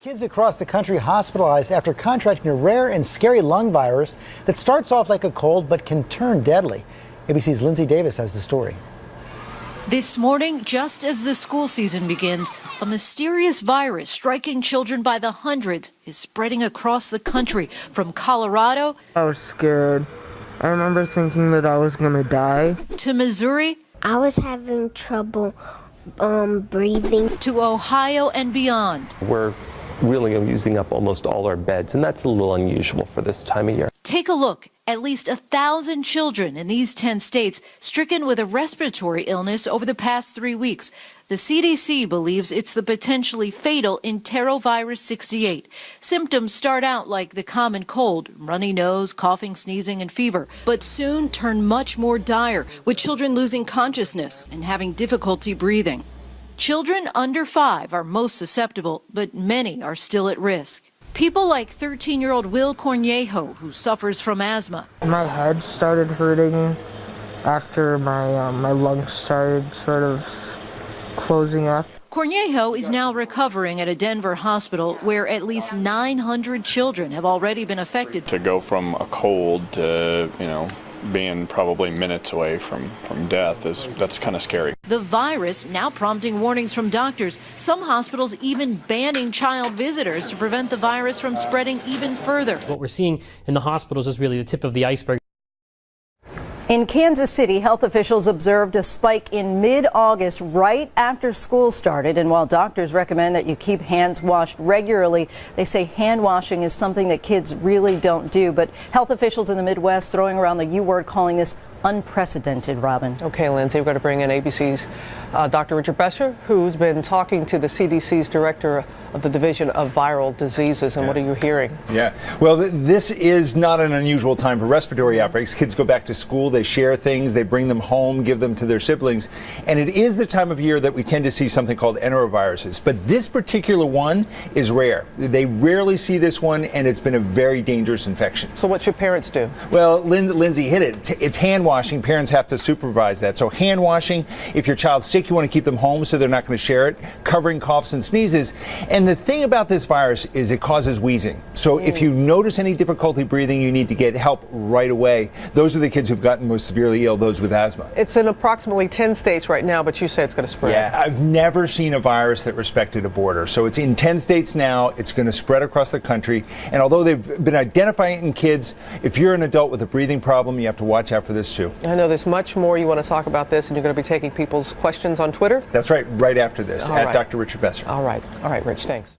Kids across the country hospitalized after contracting a rare and scary lung virus that starts off like a cold but can turn deadly. ABC's Lindsay Davis has the story. This morning, just as the school season begins, a mysterious virus striking children by the hundreds is spreading across the country from Colorado. I was scared. I remember thinking that I was going to die. To Missouri. I was having trouble breathing. To Ohio and beyond. We're really using up almost all our beds, and that's a little unusual for this time of year. Take a look. At least 1,000 children in these 10 states stricken with a respiratory illness over the past 3 weeks. The CDC believes it's the potentially fatal enterovirus 68. Symptoms start out like the common cold, runny nose, coughing, sneezing, and fever, but soon turn much more dire, with children losing consciousness and having difficulty breathing. Children under 5 are most susceptible, but many are still at risk. People like 13-year-old Will Cornejo, who suffers from asthma. My head started hurting after my lungs started sort of closing up. Cornejo is now recovering at a Denver hospital where at least 900 children have already been affected. To go from a cold to, being probably minutes away from death that's kind of scary. The virus now prompting warnings from doctors. Some hospitals even banning child visitors to prevent the virus from spreading even further. What we're seeing in the hospitals is really the tip of the iceberg. In Kansas City, health officials observed a spike in mid-August right after school started. And while doctors recommend that you keep hands washed regularly, they say hand washing is something that kids really don't do. But health officials in the Midwest throwing around the U word, calling this unprecedented, Robin. Okay, Lindsay, we're going to bring in ABC's Dr. Richard Besser, who's been talking to the CDC's director of the Division of Viral Diseases. And what are you hearing? Yeah, well, this is not an unusual time for respiratory outbreaks. Kids go back to school, they share things, they bring them home, give them to their siblings. And it is the time of year that we tend to see something called enteroviruses. But this particular one is rare. They rarely see this one, and it's been a very dangerous infection. So what should parents do? Well, Lindsay hit it. It's hand washing. Parents have to supervise that. So hand washing, if your child's sick, you want to keep them home so they're not going to share it. Covering coughs and sneezes. And the thing about this virus is it causes wheezing. So if you notice any difficulty breathing, you need to get help right away. Those are the kids who've gotten most severely ill, those with asthma. It's in approximately 10 states right now, but you say it's going to spread. Yeah, I've never seen a virus that respected a border. So it's in 10 states now. It's going to spread across the country. And although they've been identifying it in kids, if you're an adult with a breathing problem, you have to watch out for this too. I know there's much more you want to talk about this, and you're going to be taking people's questions on Twitter? That's right after this, All at right. Dr. Richard Besser. All right, Rich, thanks.